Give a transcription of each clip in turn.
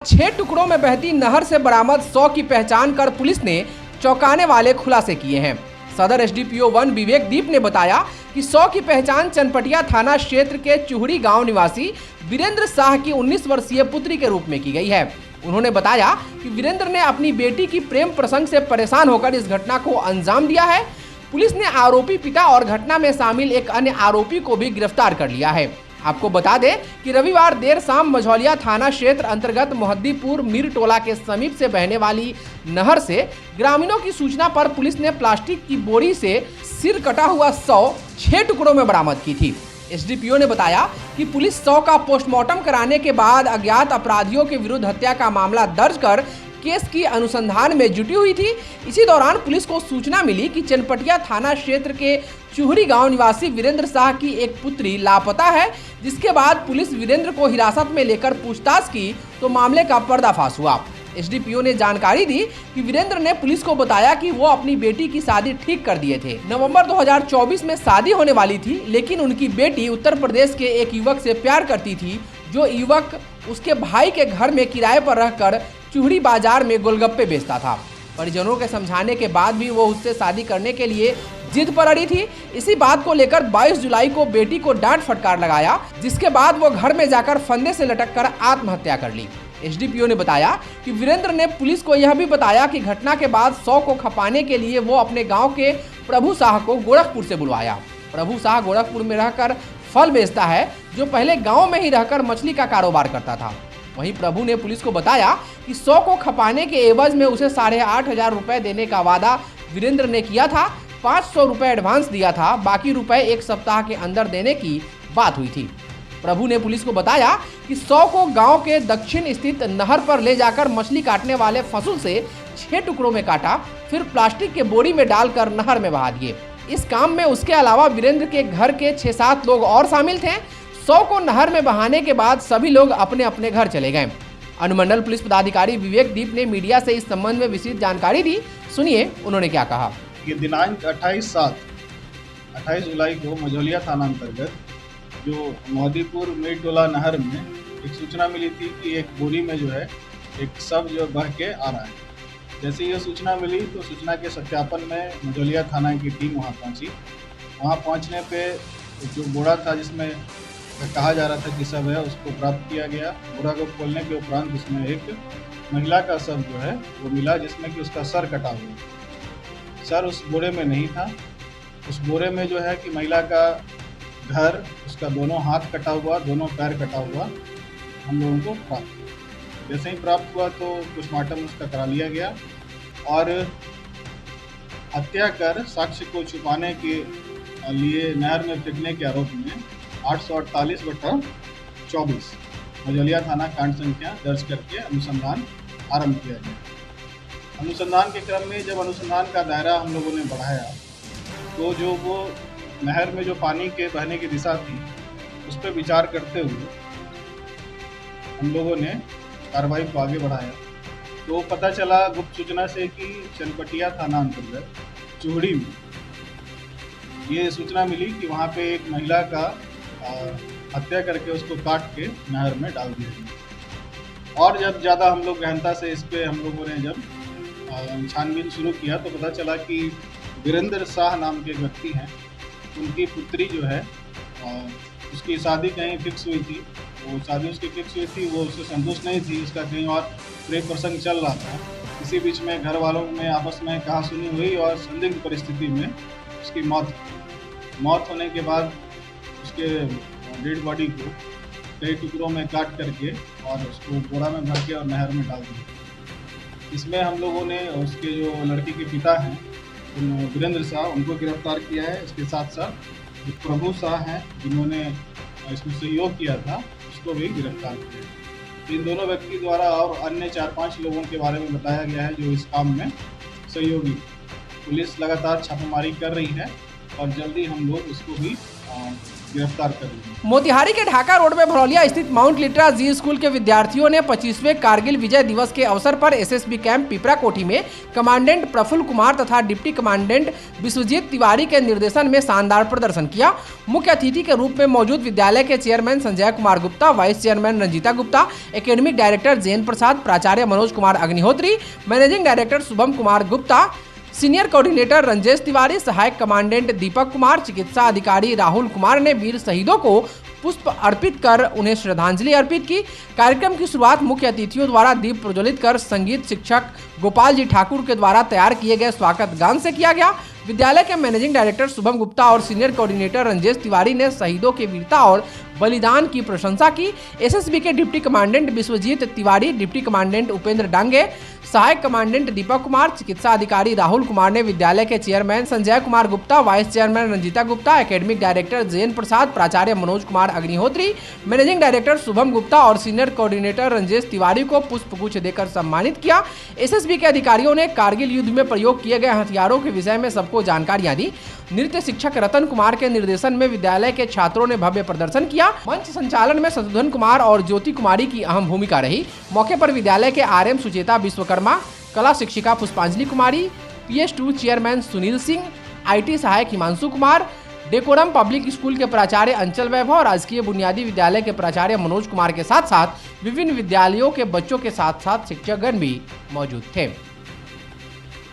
6 टुकड़ों में बहती नहर से बरामद 100 की पहचान कर पुलिस ने चौंकाने वाले खुलासे किए हैं। सदर एसडीपीओ 1 विवेक दीप ने बताया कि 100 की पहचान चनपटिया थाना क्षेत्र के चूहड़ी गांव निवासी वीरेंद्र शाह की 19 वर्षीय पुत्री के रूप में की गई है। उन्होंने बताया कि वीरेंद्र ने अपनी बेटी की प्रेम प्रसंग से परेशान होकर इस घटना को अंजाम दिया है। पुलिस ने आरोपी पिता और घटना में शामिल एक अन्य आरोपी को भी गिरफ्तार कर लिया है। आपको बता दें कि रविवार देर शाम मझौलिया थाना क्षेत्र अंतर्गत मोहद्दीपुर मीर टोला के समीप से बहने वाली नहर से ग्रामीणों की सूचना पर पुलिस ने प्लास्टिक की बोरी से सिर कटा हुआ 100 6 टुकड़ों में बरामद की थी। एसडीपीओ ने बताया कि पुलिस 100 का पोस्टमार्टम कराने के बाद अज्ञात अपराधियों के विरुद्ध हत्या का मामला दर्ज कर केस की अनुसंधान में जुटी हुई थी। इसी दौरान पुलिस को सूचना मिली कि चनपटिया थाना क्षेत्र के चूहड़ी गांव निवासी वीरेंद्र शाह की एक पुत्री लापता है, जिसके बाद पुलिस वीरेंद्र को हिरासत में लेकर पूछताछ की तो मामले का पर्दाफाश हुआ। एसडीपीओ ने जानकारी दी कि वीरेंद्र ने पुलिस को बताया कि वो अपनी बेटी की शादी ठीक कर दिए थे। नवंबर 2024 में शादी होने वाली थी, लेकिन उनकी बेटी उत्तर प्रदेश के एक युवक से प्यार करती थी, जो युवक उसके भाई के घर में किराए पर रहकर चूहड़ी बाजार में गोलगप्पे बेचता था। परिजनों के समझाने के बाद भी वो उससे शादी करने के लिए जिद पर अड़ी थी। इसी बात को लेकर 22 जुलाई को बेटी को डांट फटकार लगाया, जिसके बाद वो घर में जाकर फंदे से लटककर आत्महत्या कर ली। एसडीपीओ ने बताया कि वीरेंद्र ने पुलिस को यह भी बताया कि घटना के बाद 100 को खपाने के लिए वो अपने गांव के प्रभु शाह को गोरखपुर से बुलवाया। प्रभु शाह गोरखपुर में रहकर फल बेचता है, जो पहले गांव में ही रहकर मछली का कारोबार करता था। वहीं प्रभु ने पुलिस को बताया कि 100 को खपाने के एवज में उसे 8,500 रुपए देने का वादा वीरेंद्र ने किया था। 500 रुपए एडवांस दिया था, बाकी रुपए एक सप्ताह के अंदर देने की बात हुई थी। प्रभु ने पुलिस को बताया कि 100 को गांव के दक्षिण स्थित नहर पर ले जाकर मछली काटने वाले फसूल से 6 टुकड़ों में काटा, फिर प्लास्टिक के बोरी में डालकर नहर में बहा दिए। इस काम में उसके अलावा वीरेंद्र के घर के 6-7 लोग और शामिल थे। 100 को नहर में बहाने के बाद सभी लोग अपने अपने घर चले गए। अनुमंडल पुलिस पदाधिकारी विवेक दीप ने मीडिया से इस संबंध में विस्तृत जानकारी दी। सुनिए उन्होंने क्या कहा। ये दिनांक 28 जुलाई को मझौलिया थाना अंतर्गत जो मोहद्दीपुर मीर टोला नहर में एक सूचना मिली थी कि एक बोरी में जो है एक शव जो बह के आ रहा है। जैसे ये सूचना मिली तो सूचना के सत्यापन में मझौलिया थाना की टीम वहाँ पहुँची। वहाँ पहुँचने पे जो बोरा था जिसमें कहा जा रहा था कि शव है, उसको प्राप्त किया गया। बोरा को खोलने के उपरांत उसमें एक महिला का शव जो है वो मिला, जिसमें कि उसका सर कटा हुआ। सर उस बोरे में नहीं था। उस बोरे में जो है कि महिला का घर, उसका दोनों हाथ कटा हुआ, दोनों पैर कटा हुआ हम लोगों को प्राप्त हुआ। जैसे ही प्राप्त हुआ तो पोस्टमार्टम उसका करा लिया गया और हत्या कर साक्ष्य को छुपाने के लिए नहर में फेंकने के आरोप में 848/24 मझौलिया थाना कांड संख्या दर्ज करके अनुसंधान आरंभ किया गया। अनुसंधान के क्रम में जब अनुसंधान का दायरा हम लोगों ने बढ़ाया तो जो वो नहर में जो पानी के बहने की दिशा थी उस पर विचार करते हुए हम लोगों ने कार्रवाई को आगे बढ़ाया। तो पता चला गुप्त सूचना से कि चनपटिया थाना अंतर्गत चूहड़ी में ये सूचना मिली कि वहाँ पे एक महिला का हत्या करके उसको काट के नहर में डाल दिया गया। और जब ज़्यादा हम लोग गहनता से इस पे हम लोगों ने जब छानबीन शुरू किया तो पता चला कि वीरेंद्र शाह नाम के व्यक्ति हैं, उनकी पुत्री जो है उसकी शादी कहीं फिक्स हुई थी। वो शादी उसकी फिक्स हुई थी, वो उससे संतुष्ट नहीं थी, उसका कहीं और प्रेम प्रसंग चल रहा था। इसी बीच में घर वालों में आपस में कहासुनी हुई और संदिग्ध परिस्थिति में उसकी मौत होने के बाद उसके डेड बॉडी को कई टुकड़ों में काट करके और उसको बोरा में भर के और नहर में डाल दिया। इसमें हम लोगों ने उसके जो लड़की के पिता हैं वीरेंद्र शाह, उनको गिरफ्तार किया है। इसके साथ साथ जो प्रभु शाह हैं जिन्होंने इसमें सहयोग किया था, उसको भी गिरफ्तार किया। इन दोनों व्यक्ति द्वारा और अन्य 4-5 लोगों के बारे में बताया गया है जो इस काम में सहयोगी। पुलिस लगातार छापेमारी कर रही है और जल्दी हम लोग उसको भी गिरफ्तार कर लिया। मोतिहारी के ढाका रोड में भरौलिया स्थित माउंट लिट्रा जी स्कूल के विद्यार्थियों ने 25वें कारगिल विजय दिवस के अवसर पर एसएसबी कैंप पिपरा कोठी में कमांडेंट प्रफुल्ल कुमार तथा डिप्टी कमांडेंट विश्वजीत तिवारी के निर्देशन में शानदार प्रदर्शन किया। मुख्य अतिथि के रूप में मौजूद विद्यालय के chairman Sanjay Kumar Gupta, vice chairman Ranjita Gupta, academic director Jain Prasad, प्राचार्य Manoj Kumar Agnihotri, managing director Shubham Kumar Gupta, senior coordinator Ranjesh Tiwari, सहायक कमांडेंट दीपक कुमार, चिकित्सा अधिकारी राहुल कुमार ने वीर शहीदों को पुष्प अर्पित कर उन्हें श्रद्धांजलि अर्पित की। कार्यक्रम की शुरुआत मुख्य अतिथियों द्वारा दीप प्रज्वलित कर संगीत शिक्षक गोपाल जी ठाकुर के द्वारा तैयार किए गए स्वागत गान से किया गया। विद्यालय के मैनेजिंग डायरेक्टर शुभम गुप्ता और सीनियर कोऑर्डिनेटर रंजेश तिवारी ने शहीदों की वीरता और बलिदान की प्रशंसा की। एसएसबी के deputy commandant Vishwajeet Tiwari, deputy commandant Upendra Dange, सहायक कमांडेंट दीपक कुमार, चिकित्सा अधिकारी राहुल कुमार ने विद्यालय के chairman Sanjay Kumar Gupta, vice chairman Ranjita Gupta, academic director Jain Prasad, प्राचार्य मनोज कुमार अग्निहोत्री, मैनेजिंग डायरेक्टर शुभम गुप्ता और सीनियर कोऑर्डिनेटर रंजेश तिवारी को पुष्पगुच्छ देकर सम्मानित किया। एसएसबी के अधिकारियों ने कारगिल युद्ध में प्रयोग किए गए हथियारों के विषय में सबको जानकारियां दी। नृत्य शिक्षक रतन कुमार के निर्देशन में विद्यालय के छात्रों ने भव्य प्रदर्शन किया। मंच संचालन में शत्रुघ्न कुमार और ज्योति कुमारी की अहम भूमिका रही। मौके पर विद्यालय के आरएम सुचेता विश्वकर्मा, कला शिक्षिका पुष्पांजलि कुमारी, PS2 chairman Sunil Singh, IT सहायक Himanshu Kumar, decorum public school के प्राचार्य अंचल वैभव और राजकीय बुनियादी विद्यालय के प्राचार्य मनोज कुमार के साथ साथ विभिन्न विद्यालयों के बच्चों के साथ साथ शिक्षकगण भी मौजूद थे।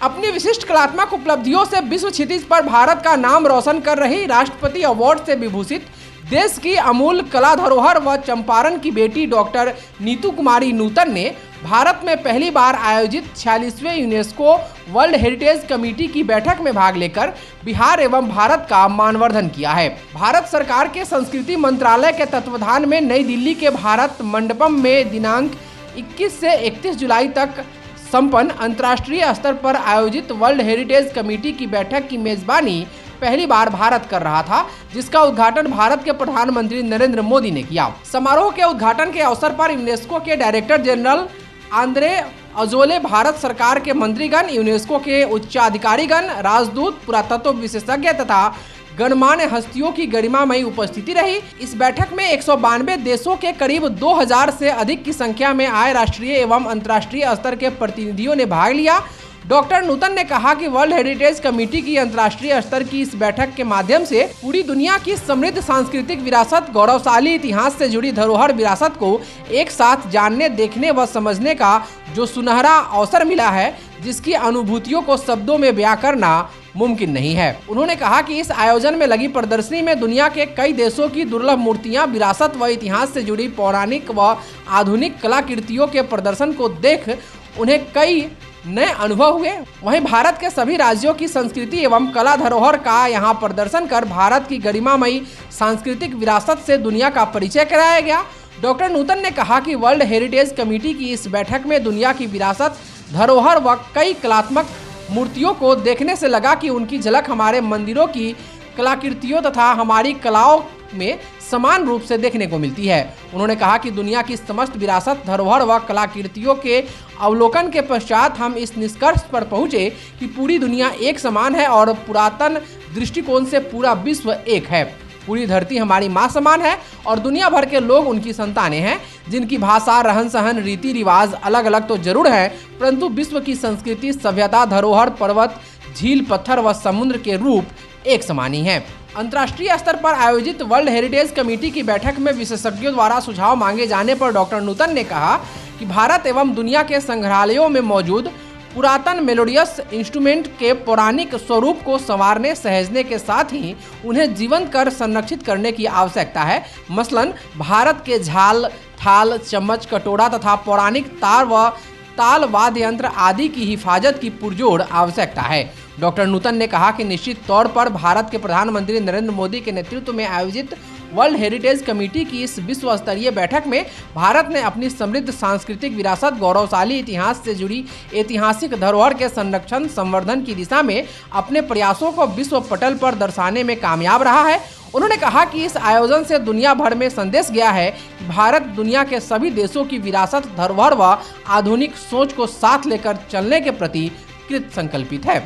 अपनी विशिष्ट कलात्मक उपलब्धियों से विश्व क्षितिज पर भारत का नाम रोशन कर रही राष्ट्रपति अवार्ड से विभूषित देश की अमूल कला धरोहर व चंपारण की बेटी डॉक्टर नीतू कुमारी नूतन ने भारत में पहली बार आयोजित 46वें यूनेस्को वर्ल्ड हेरिटेज कमेटी की बैठक में भाग लेकर बिहार एवं भारत का मानवर्धन किया है। भारत सरकार के संस्कृति मंत्रालय के तत्वाधान में नई दिल्ली के भारत मंडपम में दिनांक 21 से 31 जुलाई तक संपन्न अंतर्राष्ट्रीय स्तर पर आयोजित वर्ल्ड हेरिटेज कमेटी की बैठक की मेजबानी पहली बार भारत कर रहा था, जिसका उद्घाटन भारत के प्रधानमंत्री नरेंद्र मोदी ने किया। समारोह के उद्घाटन के अवसर पर यूनेस्को के director general Andre Azoulay, Bharat सरकार के मंत्रीगण, यूनेस्को के उच्चाधिकारीगण, राजदूत, पुरातत्व विशेषज्ञ तथा गणमान्य हस्तियों की गरिमामयी उपस्थिति रही। इस बैठक में 192 देशों के करीब 2000 से अधिक की संख्या में आए राष्ट्रीय एवं अंतर्राष्ट्रीय स्तर के प्रतिनिधियों ने भाग लिया। डॉक्टर नूतन ने कहा कि वर्ल्ड हेरिटेज कमेटी की अंतर्राष्ट्रीय स्तर की इस बैठक के माध्यम से पूरी दुनिया की समृद्ध सांस्कृतिक विरासत, गौरवशाली इतिहास से जुड़ी धरोहर विरासत को एक साथ जानने, देखने व समझने का जो सुनहरा अवसर मिला है, जिसकी अनुभूतियों को शब्दों में बयां करना मुमकिन नहीं है। उन्होंने कहा कि इस आयोजन में लगी प्रदर्शनी में दुनिया के कई देशों की दुर्लभ मूर्तियां, विरासत व इतिहास से जुड़ी पौराणिक व आधुनिक कलाकृतियों के प्रदर्शन को देख उन्हें कई नए अनुभव हुए। वहीं भारत के सभी राज्यों की संस्कृति एवं कला धरोहर का यहां प्रदर्शन कर भारत की गरिमामयी सांस्कृतिक विरासत से दुनिया का परिचय कराया गया। डॉक्टर नूतन ने कहा कि वर्ल्ड हेरिटेज कमेटी की इस बैठक में दुनिया की विरासत, धरोहर व कई कलात्मक मूर्तियों को देखने से लगा कि उनकी झलक हमारे मंदिरों की कलाकृतियों तथा हमारी कलाओं में समान रूप से देखने को मिलती है। उन्होंने कहा कि दुनिया की समस्त विरासत, धरोहर व कलाकृतियों के अवलोकन के पश्चात हम इस निष्कर्ष पर पहुंचे कि पूरी दुनिया एक समान है और पुरातन दृष्टिकोण से पूरा विश्व एक है। पूरी धरती हमारी माँ समान है और दुनिया भर के लोग उनकी संतानें हैं, जिनकी भाषा, रहन सहन, रीति रिवाज अलग अलग तो जरूर हैं, परंतु विश्व की संस्कृति, सभ्यता, धरोहर, पर्वत, झील, पत्थर व समुद्र के रूप एक समान ही हैं। अंतर्राष्ट्रीय स्तर पर आयोजित वर्ल्ड हेरिटेज कमेटी की बैठक में विशेषज्ञों द्वारा सुझाव मांगे जाने पर डॉक्टर नूतन ने कहा कि भारत एवं दुनिया के संग्रहालयों में मौजूद पुरातन मेलोडियस इंस्ट्रूमेंट के पौराणिक स्वरूप को संवारने, सहेजने के साथ ही उन्हें जीवंत कर संरक्षित करने की आवश्यकता है। मसलन भारत के झाल, थाल, चम्मच, कटोरा तथा पौराणिक तार व ताल वाद्य यंत्र आदि की हिफाजत की पुरजोर आवश्यकता है। डॉक्टर नूतन ने कहा कि निश्चित तौर पर भारत के प्रधानमंत्री नरेंद्र मोदी के नेतृत्व में आयोजित वर्ल्ड हेरिटेज कमेटी की इस विश्व स्तरीय बैठक में भारत ने अपनी समृद्ध सांस्कृतिक विरासत, गौरवशाली इतिहास से जुड़ी ऐतिहासिक धरोहर के संरक्षण, संवर्धन की दिशा में अपने प्रयासों को विश्व पटल पर दर्शाने में कामयाब रहा है। उन्होंने कहा कि इस आयोजन से दुनिया भर में संदेश गया है कि भारत दुनिया के सभी देशों की विरासत, धरोहर व आधुनिक सोच को साथ लेकर चलने के प्रति कृत संकल्पित है।